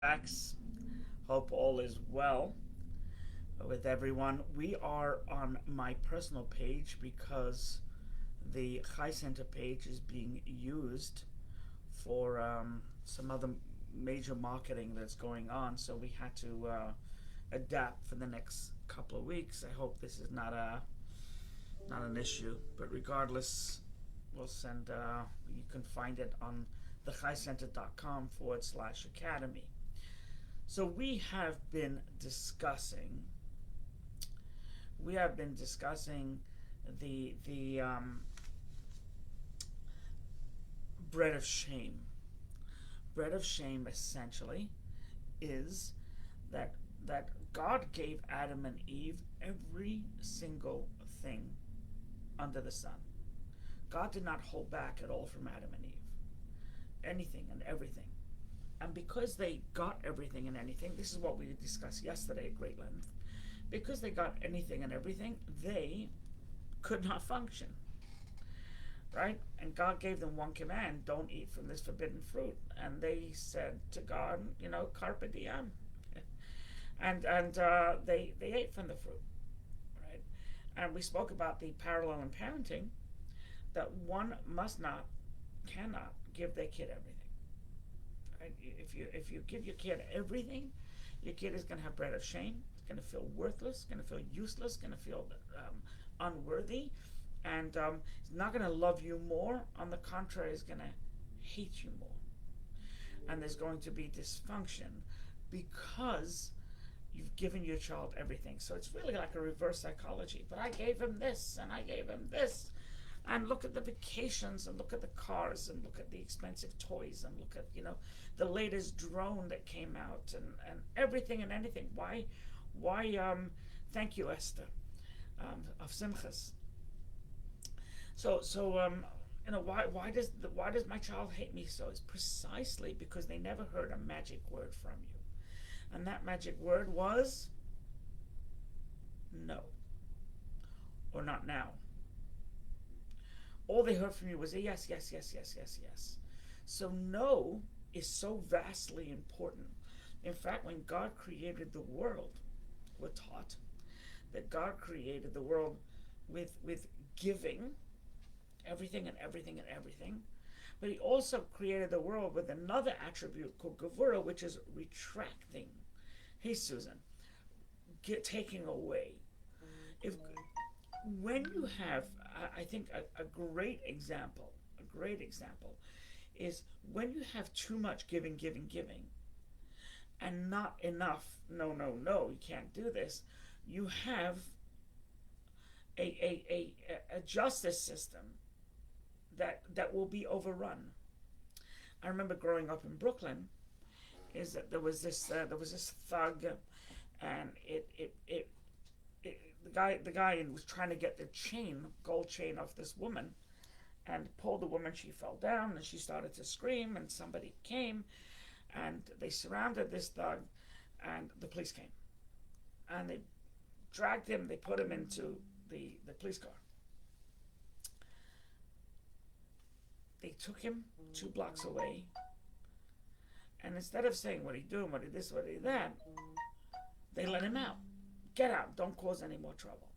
Max. Hope all is well with everyone. We are on my personal page because the Chai Center page is being used for some other major marketing that's going on. So we had to adapt for the next couple of weeks. I hope this is not an issue, but regardless, we'll send. You can find it on thechaicenter.com/academy. So we have been discussing the bread of shame. Bread of shame essentially is that God gave Adam and Eve every single thing under the sun. God did not hold back at all from Adam and Eve. Anything and everything. And because they got everything and anything, this is what we discussed yesterday at great length. Because they got anything and everything, they could not function, right? And God gave them one command: don't eat from this forbidden fruit. And they said to God, carpe diem. And they ate from the fruit, right? And we spoke about the parallel in parenting, that one must not, cannot give their kid everything. Right? If you give your kid everything, your kid is going to have bread of shame. It's going to feel worthless. Going to feel useless. Going to feel unworthy, and it's not going to love you more. On the contrary, it's going to hate you more. And there's going to be dysfunction because you've given your child everything. So it's really like a reverse psychology. But I gave him this, and I gave him this, and look at the vacations, and look at the cars, and look at the expensive toys, and look at the latest drone that came out, and everything and anything. Why thank you, Esther, of Simchas. Why does my child hate me so? It's precisely because they never heard a magic word from you. And that magic word was no, or not now. All they heard from you was a yes, yes, yes, yes, yes, yes. So no is so vastly important. In fact, when God created the world, we're taught that God created the world with giving everything and everything and everything. But he also created the world with another attribute called gevura, which is retracting. Hey, Susan, taking away. If when you have, I think a great example, is when you have too much giving, giving, giving, and not enough. No, no, no, you can't do this. You have a justice system that will be overrun. I remember growing up in Brooklyn, is that there was this thug, and the guy was trying to get the gold chain off this woman, and pulled the woman. She fell down and she started to scream, and somebody came, and they surrounded this thug, and the police came, and they dragged him. They put him into the police car. They took him 2 blocks away, and instead of saying, what are you doing, what are this, what are that, they let him out. Get out, don't cause any more trouble.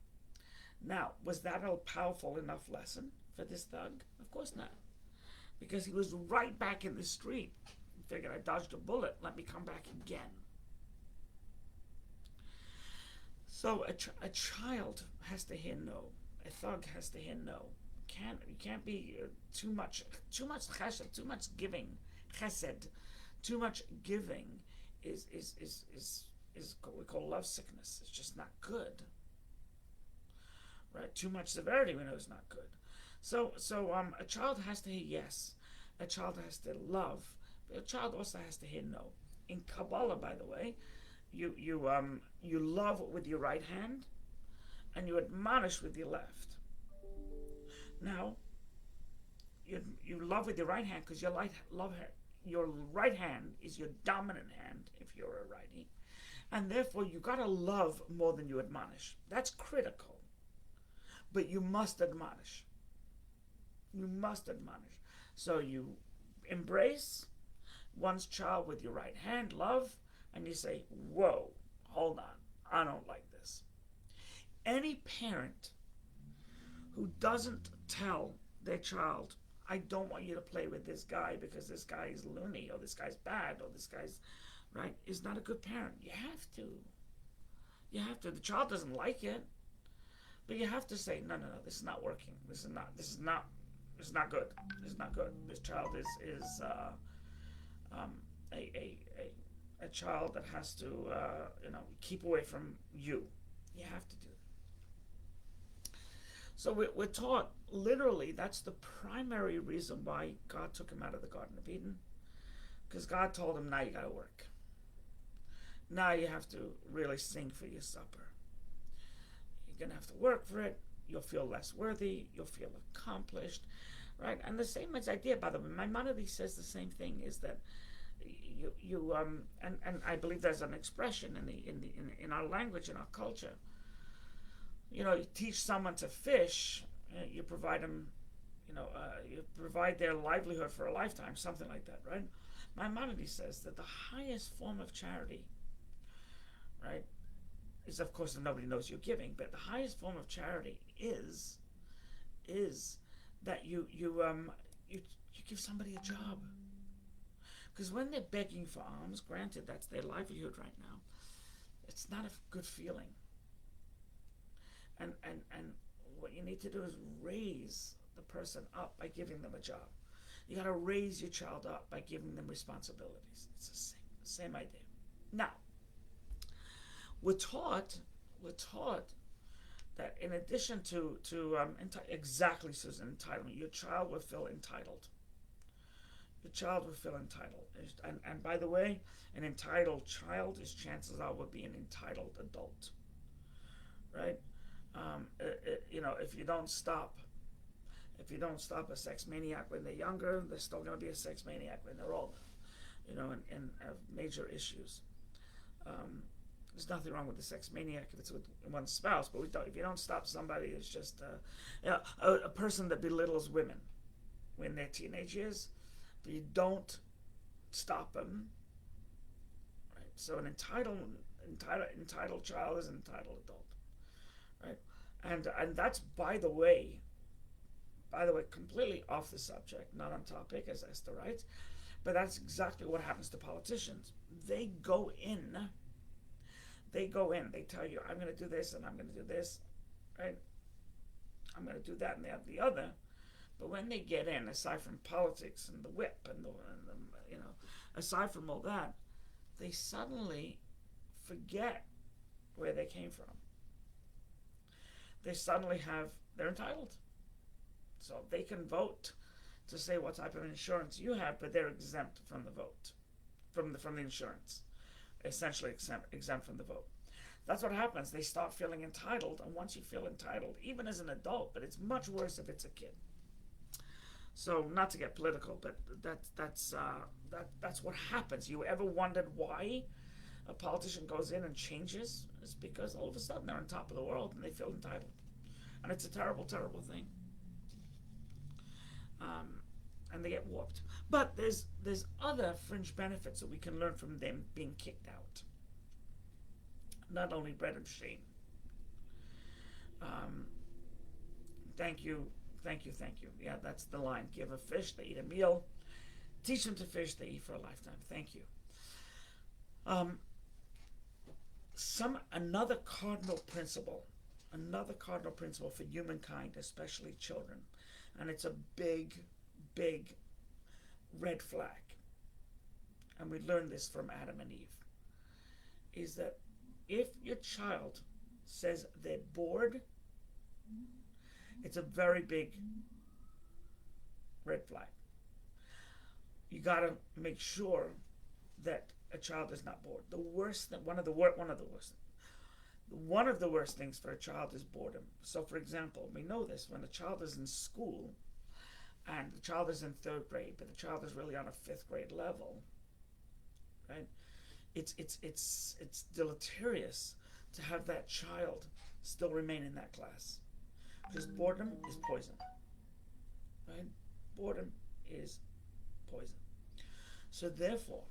Now, was that a powerful enough lesson for this thug? Of course not, because he was right back in the street. He figured, I dodged a bullet, let me come back again. So a child has to hear no. A thug has to hear no. You can't be too much chesed, too much giving, chesed, too much giving is what we call love sickness. It's just not good, right? Too much severity we know is not good. So a child has to hear yes. A child has to love, but a child also has to hear no. In Kabbalah, by the way, you love with your right hand, and you admonish with your left. Now, you love with your right hand because your right hand is your dominant hand if you're a righty, and therefore you gotta love more than you admonish. That's critical, but you must admonish. You must admonish. So you embrace, one's child with your right hand, love, and you say, whoa, hold on, I don't like this. Any parent who doesn't tell their child, I don't want you to play with this guy because this guy is loony, or this guy's bad, or this guy's right, is not a good parent. You have to. You have to. The child doesn't like it, but you have to say, no, no, no, this is not working. This is not good. This is not good. This child is a child that has to keep away from you. You have to do that. So we're taught, literally, that's the primary reason why God took him out of the Garden of Eden, because God told him, now you got to work. Now you have to really sing for your supper. You're going to have to work for it. You'll feel less worthy. You'll feel accomplished, right? And the same idea, by the way, Maimonides says the same thing, is that and I believe there's an expression in our language, in our culture. You teach someone to fish, you provide them, you provide their livelihood for a lifetime, something like that, right? Maimonides says that the highest form of charity, right, is, of course, that nobody knows you're giving, but the highest form of charity is that you give somebody a job. Because when they're begging for alms, granted, that's their livelihood right now, it's not a good feeling. And what you need to do is raise the person up by giving them a job. You got to raise your child up by giving them responsibilities. It's the same idea. Now, we're taught that in addition to exactly, Susan, entitlement, your child will feel entitled. The child will feel entitled. And by the way, an entitled child, his chances are, will be an entitled adult. Right? If you don't stop a sex maniac when they're younger, they're still going to be a sex maniac when they're older. And have major issues. There's nothing wrong with the sex maniac if it's with one spouse, but if you don't stop somebody who's just a person that belittles women when they're teenage years, but you don't stop them, right? So an entitled child is an entitled adult, right? And that's by the way, completely off the subject, not on topic, as Esther writes, but that's exactly what happens to politicians. They go in, they tell you, I'm going to do this and I'm going to do this, right? I'm going to do that and the other. But when they get in, aside from politics and the whip and the aside from all that, they suddenly forget where they came from. They suddenly they're entitled. So they can vote to say what type of insurance you have, but they're exempt from the vote, from the insurance, essentially exempt from the vote. That's what happens. They start feeling entitled, and once you feel entitled, even as an adult, but it's much worse if it's a kid. So, not to get political, but that's what happens. You ever wondered why a politician goes in and changes? It's because all of a sudden they're on top of the world and they feel entitled, and it's a terrible, terrible thing. And they get warped. But there's other fringe benefits that we can learn from them being kicked out. Not only bread and shame. Thank you. Yeah, that's the line. Give a fish, they eat a meal. Teach them to fish, they eat for a lifetime. Thank you. Another cardinal principle for humankind, especially children, and it's a big, big red flag, and we learned this from Adam and Eve, is that if your child says they're bored, it's a very big red flag. You got to make sure that a child is not bored. One of the worst things for a child is boredom. So, for example, we know this when a child is in school, and the child is in 3rd grade, but the child is really on a 5th grade level, right? It's deleterious to have that child still remain in that class. Because boredom is poison, right? Boredom is poison. So therefore,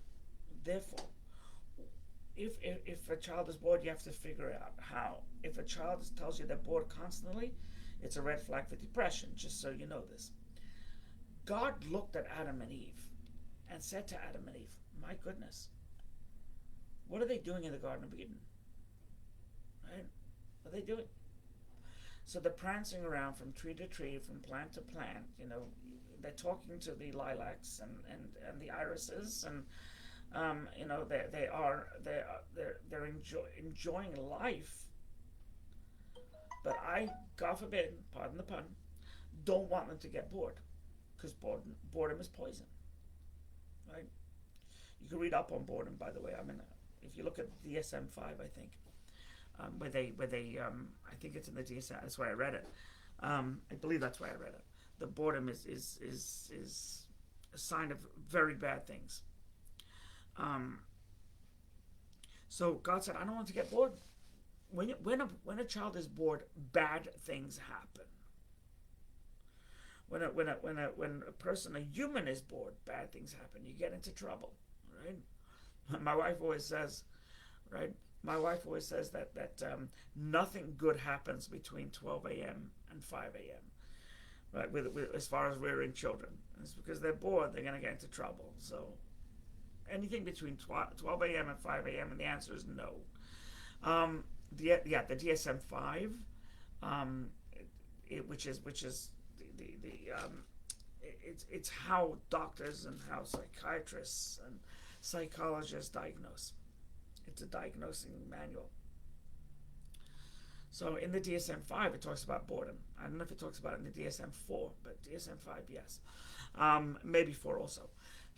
if a child is bored, you have to figure out how. If a child tells you they're bored constantly, it's a red flag for depression, just so you know this. God looked at Adam and Eve and said to Adam and Eve, my goodness, what are they doing in the Garden of Eden? Right? What are they doing? So they're prancing around from tree to tree, from plant to plant. They're talking to the lilacs and the irises, and they're enjoying life. But I, God forbid, pardon the pun, don't want them to get bored, because boredom is poison. Right? You can read up on boredom, by the way. I mean, if you look at DSM-5, I think, where they I think it's in the DSM. That's where I read it. I believe that's where I read it. The boredom is a sign of very bad things. So God said, I don't want to get bored. When a child is bored, bad things happen. When a human is bored, bad things happen. You get into trouble, right? My wife always says, right? My wife always says that nothing good happens between 12 a.m. and 5 a.m. Right? With as far as rearing children, it's because they're bored. They're going to get into trouble. So anything between 12 a.m. and 5 a.m. and the answer is no. The DSM-5, which is it's how doctors and how psychiatrists and psychologists diagnose. It's a diagnosing manual. So in the DSM-5, it talks about boredom. I don't know if it talks about it in the DSM-4, but DSM-5, yes. Maybe 4 also.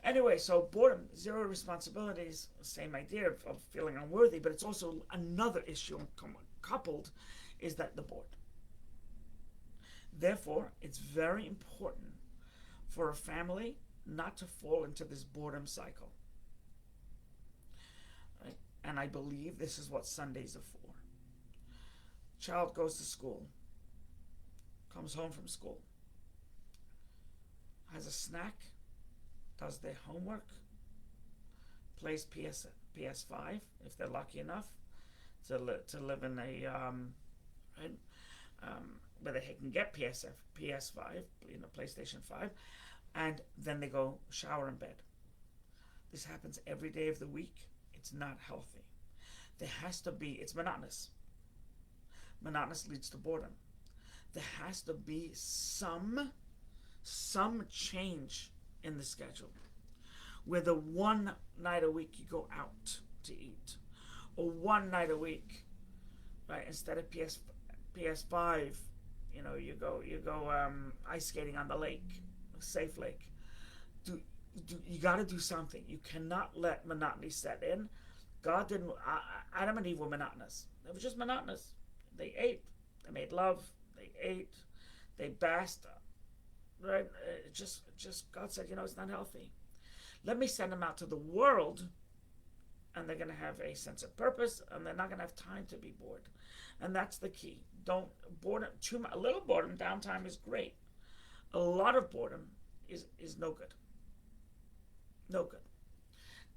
Anyway, so boredom, zero responsibilities, same idea of feeling unworthy, but it's also another issue coupled, is that they're bored. Therefore, it's very important for a family not to fall into this boredom cycle. Right? And I believe this is what Sundays are for. Child goes to school, comes home from school, has a snack, does their homework, plays PS5 if they're lucky enough to live in a where they can get PS5, PlayStation 5, and then they go shower in bed. This happens every day of the week. It's not healthy. There has to be. It's monotonous. Monotonous leads to boredom. There has to be some change in the schedule, where the one night a week you go out to eat, or one night a week, right? Instead of PS5, you go ice skating on the lake, safe lake. You got to do something. You cannot let monotony set in. God didn't. Adam and Eve were monotonous. They were just monotonous. They ate. They made love. They ate. They basked. Right? Just God said, it's not healthy. Let me send them out to the world, and they're going to have a sense of purpose, and they're not going to have time to be bored. And that's the key. Don't boredom. A little boredom, downtime is great. A lot of boredom is no good. No good.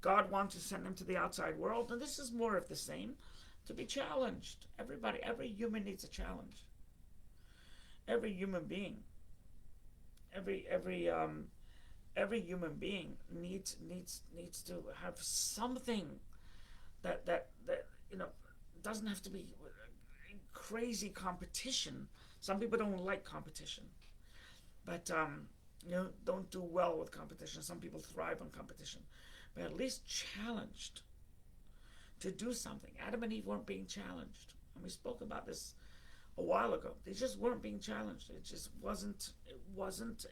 God wants to send them to the outside world, and this is more of the same, to be challenged. Every human needs a challenge. Every human being. Every human being needs to have something that doesn't have to be crazy competition. Some people don't like competition, but don't do well with competition. Some people thrive on competition, but at least challenged to do something. Adam and Eve weren't being challenged, and we spoke about this a while ago. They just weren't being challenged. It just wasn't. It wasn't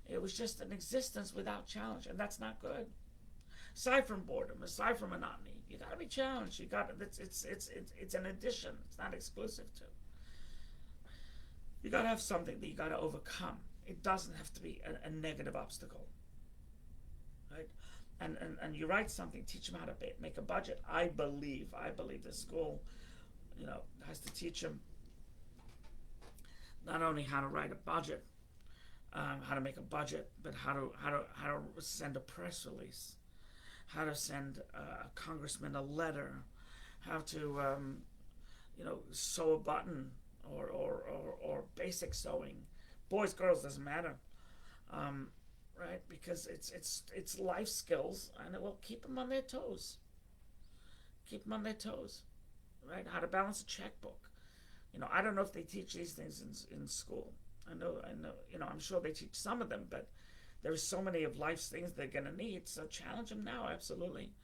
It was just an existence without challenge, and that's not good. Aside from boredom, aside from monotony, you got to be challenged. You got it's an addition. It's not exclusive to. You got to have something that you got to overcome. It doesn't have to be a negative obstacle, right? And you write something, teach them how to make a budget. I believe the school, has to teach them not only how to write a budget, how to make a budget, but how to send a press release, how to send a congressman a letter, how to sew a button, or basic sewing, boys, girls, doesn't matter, right? Because it's life skills, and it will keep them on their toes. Keep them on their toes, right? How to balance a checkbook. I don't know if they teach these things in school. I know. I'm sure they teach some of them, but there's so many of life's things they're gonna need. So challenge them now, absolutely,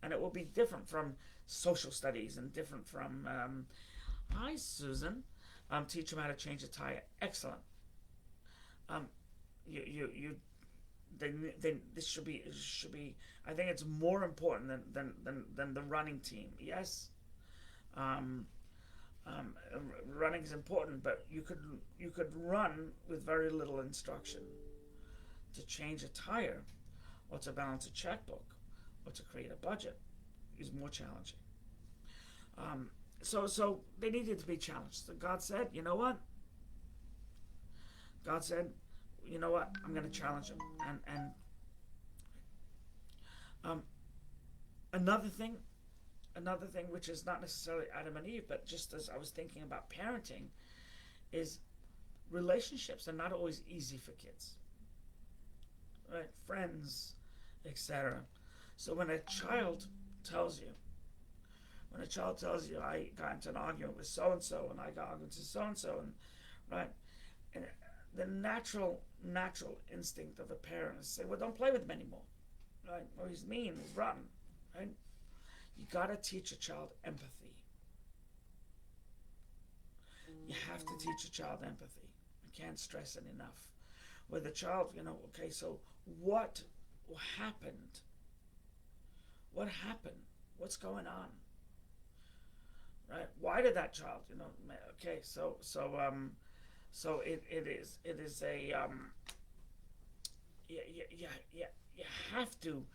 and it will be different from social studies and different from. Hi, Susan. Teach them how to change a tire. Excellent. Um, you. Then this should be. I think it's more important than the running team. Yes. Um, Running is important, but you could run with very little instruction. To change a tire, or to balance a checkbook, or to create a budget, is more challenging. So they needed to be challenged. So God said, you know what? God said, you know what? I'm going to challenge them. And another thing, which is not necessarily Adam and Eve, but just as I was thinking about parenting, is relationships are not always easy for kids, right? Friends, etc. So when a child tells you, I got into an argument with so and so, and I got argument with so and so, and right, and the natural instinct of a parent is to say, well, don't play with him anymore, right? Or he's mean, he's rotten, right? You got to teach a child empathy. You have to teach a child empathy. I can't stress it enough. With a child, okay, so what happened? What happened? What's going on? Right? Why did that child, okay, so it is a you have to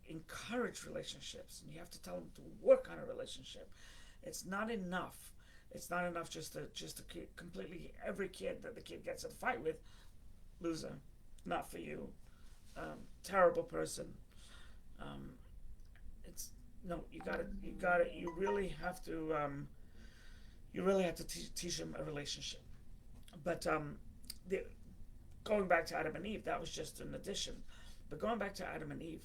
encourage relationships, and you have to tell them to work on a relationship. It's not enough just to completely every kid that the kid gets in a fight with, loser, not for you, terrible person. It's no, you really have to teach them a relationship. But going back to Adam and Eve, that was just an addition. But going back to Adam and Eve,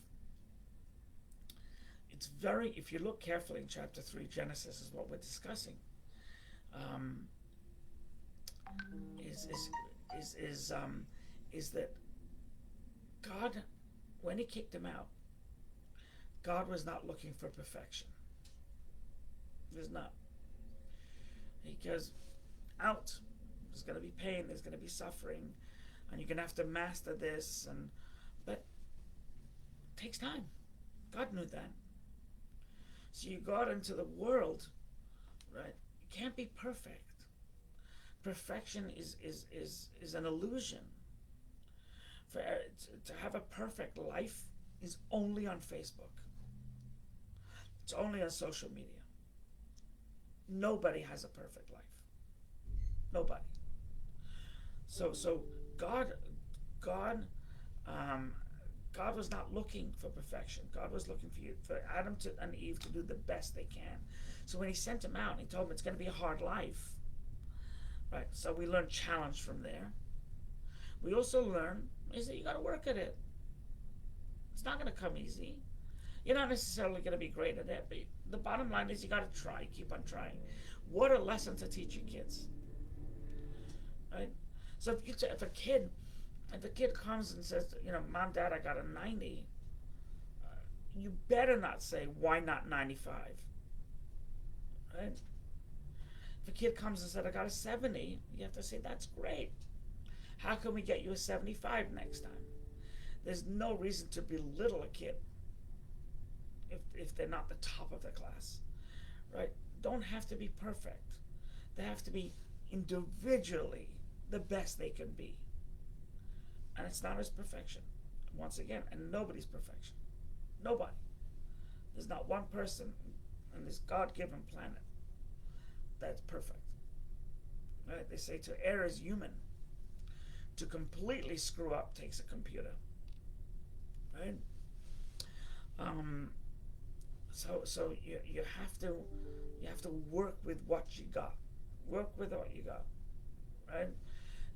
it's if you look carefully in chapter 3, Genesis is what we're discussing, is that God, when he kicked him out, God was not looking for perfection. He was not. He goes, out. There's going to be pain, there's going to be suffering, and you're going to have to master this, but it takes time. God knew that. So you go out into the world, right? You can't be perfect. Perfection is an illusion. To have a perfect life is only on Facebook. It's only on social media. Nobody has a perfect life. Nobody. So God was not looking for perfection. God was looking for Adam and Eve to do the best they can. So when he sent them out, he told them it's going to be a hard life. Right? So we learn challenge from there. We also learn is that you got to work at it. It's not going to come easy. You're not necessarily going to be great at it, but the bottom line is you got to try. Keep on trying. What a lesson to teach your kids. Right? So if a kid comes and says, Mom, Dad, I got a 90, you better not say, why not 95? Right? If a kid comes and said, I got a 70, you have to say, that's great. How can we get you a 75 next time? There's no reason to belittle a kid if they're not the top of the class, right? Don't have to be perfect. They have to be individually the best they can be. And it's not as perfection, once again, and nobody's perfection. Nobody. There's not one person on this God-given planet that's perfect. Right? They say to err is human. to completely screw up takes a computer, right? Um, so you have to work with what you got. Work with what you got, right?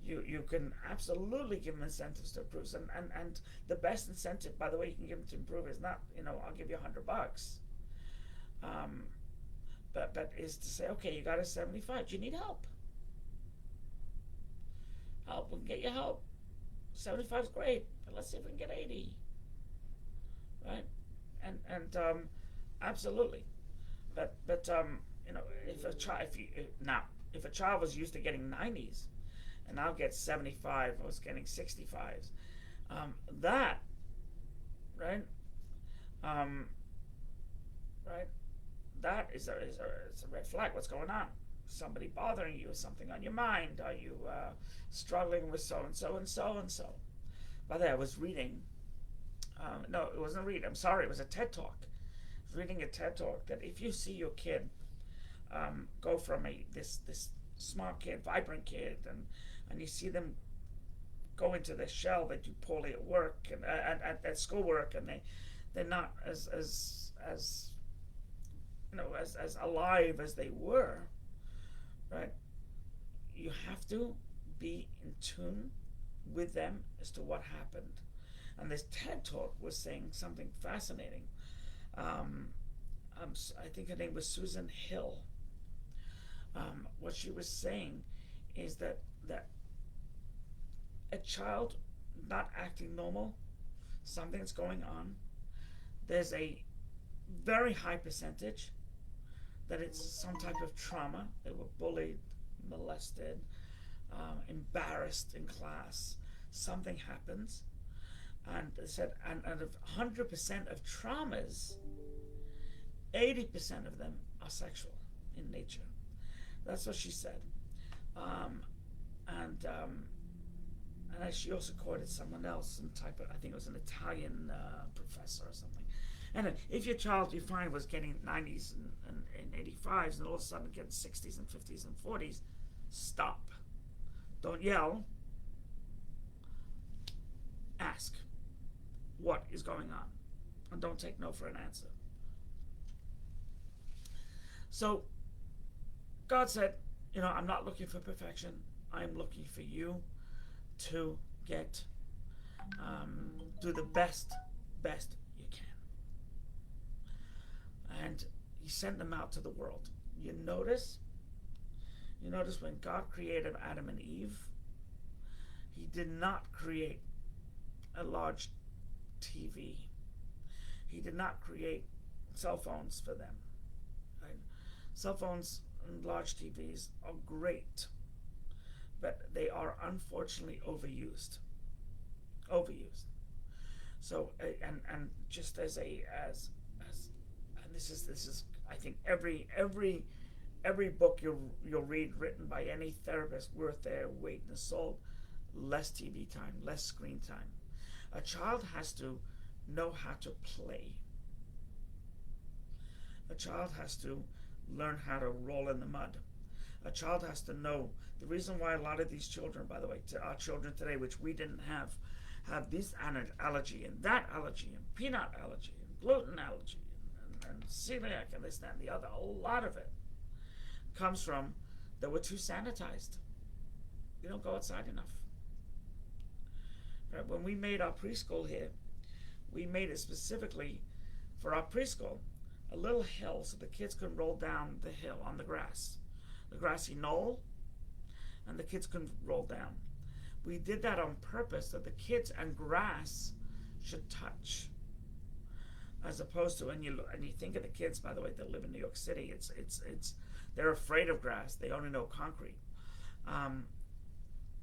You can absolutely give them incentives to improve, and the best incentive, by the way, you can give them to improve is not, I'll give you $100, um, but is to say, okay, you got a 75. Do you need help? We can get you help. 75 is great, but let's see if we can get 80, right? And absolutely, but if a child, if a child was used to getting 90s, and now gets 75, I was getting 65s, that, right, right, that is it's a red flag. What's going on? Somebody bothering you? Something on your mind? Are you struggling with so and so and so and so? By the way, I was reading. No, it wasn't a read. I'm sorry. It was a TED talk. I was reading a TED talk that if you see your kid go from this smart kid, vibrant kid, and you see them go into the shell, they do poorly at work and at schoolwork, and they're not as alive as they were, right? You have to be in tune with them as to what happened. And this TED talk was saying something fascinating. I think her name was Susan Hill. What she was saying is that a child not acting normal, something's going on. There's a very high percentage that it's some type of trauma. They were bullied, molested, embarrassed in class. Something happens. And they said, and of 100% of traumas, 80% of them are sexual in nature. That's what she said. And she also quoted someone else, some type of, I think it was an Italian professor or something. And if your child you find was getting 90s and 85s, and all of a sudden getting 60s and 50s and 40s, stop. Don't yell. Ask what is going on, and don't take no for an answer. So God said, I'm not looking for perfection. I'm looking for you to get do the best you can. And he sent them out to the world. You notice when God created Adam and Eve, he did not create a large TV. He did not create cell phones for them. Right? Cell phones and large TVs are great, but they are unfortunately overused. So and just as and this is I think every book you'll read written by any therapist worth their weight in salt, less TV time, less screen time. A child has to know how to play. A child has to learn how to roll in the mud. A child has to know the reason why a lot of these children, by the way, our children today, which we didn't have this allergy and that allergy and peanut allergy and gluten allergy and celiac and this, that, and the other. A lot of it comes from that we're too sanitized. We don't go outside enough. Right? When we made our preschool here, we made it specifically for our preschool, a little hill so the kids could roll down the hill on the grassy knoll, and the kids could roll down. We did that on purpose so the kids and grass should touch, as opposed to and you think of the kids, by the way, that live in New York City. It's they're afraid of grass. They only know concrete.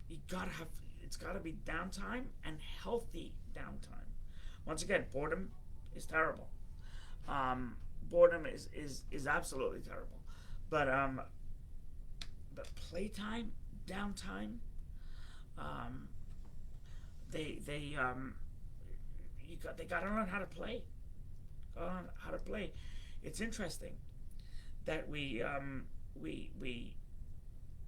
It's got to be downtime and healthy downtime. Once again, boredom is terrible. Boredom is absolutely terrible. But playtime, downtime, they got to learn how to play. It's interesting that we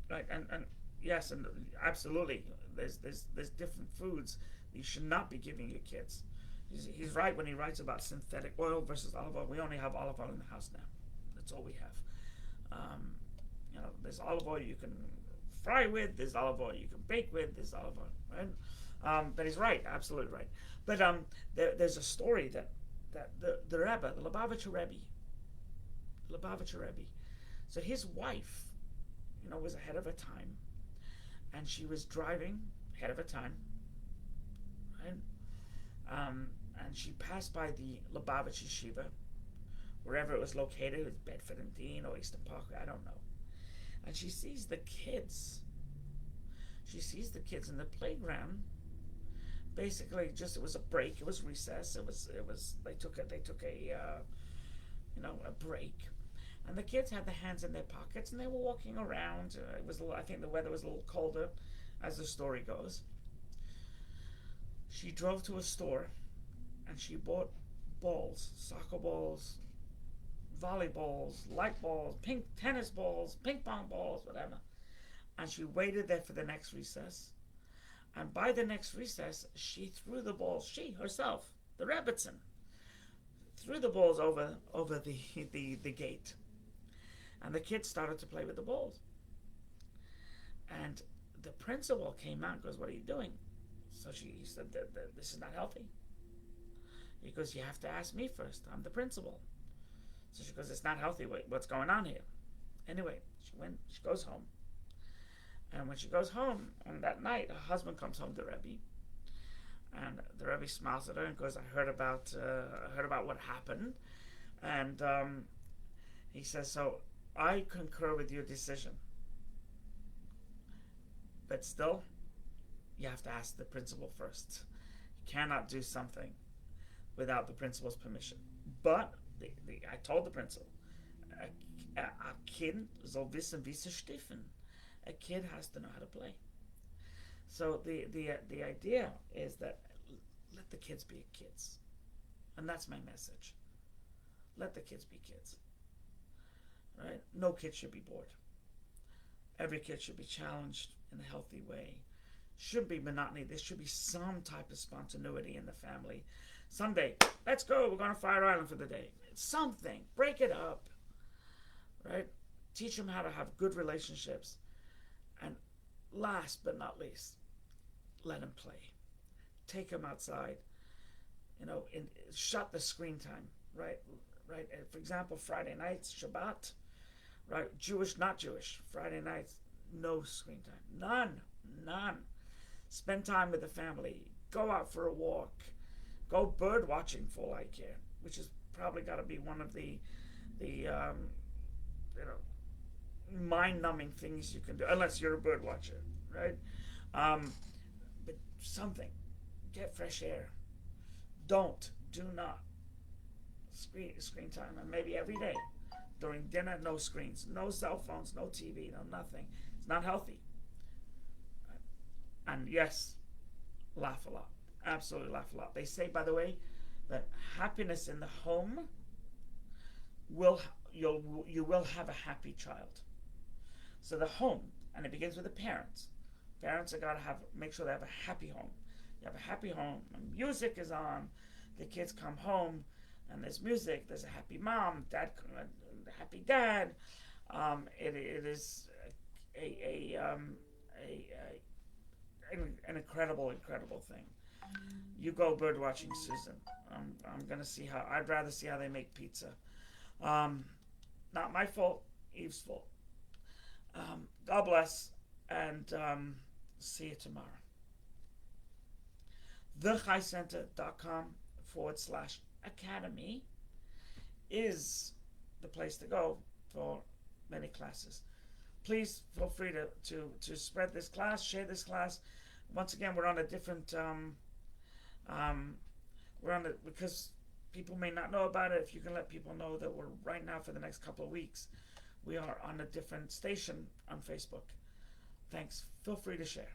right and Yes, and absolutely. There's different foods you should not be giving your kids. He's right when he writes about synthetic oil versus olive oil. We only have olive oil in the house now. That's all we have. There's olive oil you can fry with. There's olive oil you can bake with. There's olive oil, right? But he's right, absolutely right. But there's a story that the Rebbe, the Lubavitcher Rebbe. So his wife, was ahead of her time, and she was driving ahead of her time, right? And she passed by the Lubavitch Yeshiva, wherever it was located. It was Bedford and Dean or Eastern Park, I don't know. And she sees the kids. She sees the kids in the playground. Basically, it was a break. It was recess. They took a break. And the kids had their hands in their pockets and they were walking around. I think the weather was a little colder, as the story goes. She drove to a store and she bought balls, soccer balls, volleyballs, light balls, pink tennis balls, ping pong balls, whatever. And she waited there for the next recess. And by the next recess, she threw the balls, she herself, the Rebbitzin, threw the balls over the gate. And the kids started to play with the balls. And the principal came out and goes, "What are you doing?" So he said, "This is not healthy." He goes, "You have to ask me first. I'm the principal." So she goes, "It's not healthy. What's going on here?" Anyway, she goes home. And when she goes home, on that night, her husband comes home to Rebbe. And the Rebbe smiles at her and goes, I heard about what happened. And he says, "So I concur with your decision. But still, you have to ask the principal first. You cannot do something without the principal's permission." But I told the principal, a kid soll wissen, wie sie stiffen. A kid has to know how to play. So the idea is that let the kids be kids. And that's my message. Let the kids be kids. Right? No kid should be bored. Every kid should be challenged in a healthy way. Shouldn't be monotony. There should be some type of spontaneity in the family. Someday, let's go. We're going to Fire Island for the day. Something. Break it up. Right? Teach them how to have good relationships. And last but not least, let them play. Take them outside. Shut the screen time. Right? For example, Friday nights, Shabbat. Right? Jewish, not Jewish. Friday nights, no screen time. None. Spend time with the family. Go out for a walk. Go bird watching for all I care, which is probably got to be one of the mind-numbing things you can do, unless you're a bird watcher, right? But something. Get fresh air. Do not screen time, and maybe every day during dinner, no screens, no cell phones, no TV, no nothing. It's not healthy. And yes, laugh a lot. Absolutely laugh a lot. They say, by the way, that happiness in the home you will have a happy child. So the home, and it begins with the parents. Parents are gotta make sure they have a happy home. You have a happy home, and music is on. The kids come home, and there's music. There's a happy mom, happy dad. It is an incredible thing. You go bird watching, Susan. I'm gonna see how. I'd rather see how they make pizza. Not my fault. Eve's fault. God bless, and see you tomorrow. TheChaiCenter.com/academy is the place to go for many classes. Please feel free to spread this class, share this class. Once again, we're on a different, because people may not know about it. If you can let people know that we're right now for the next couple of weeks, we are on a different station on Facebook. Thanks. Feel free to share.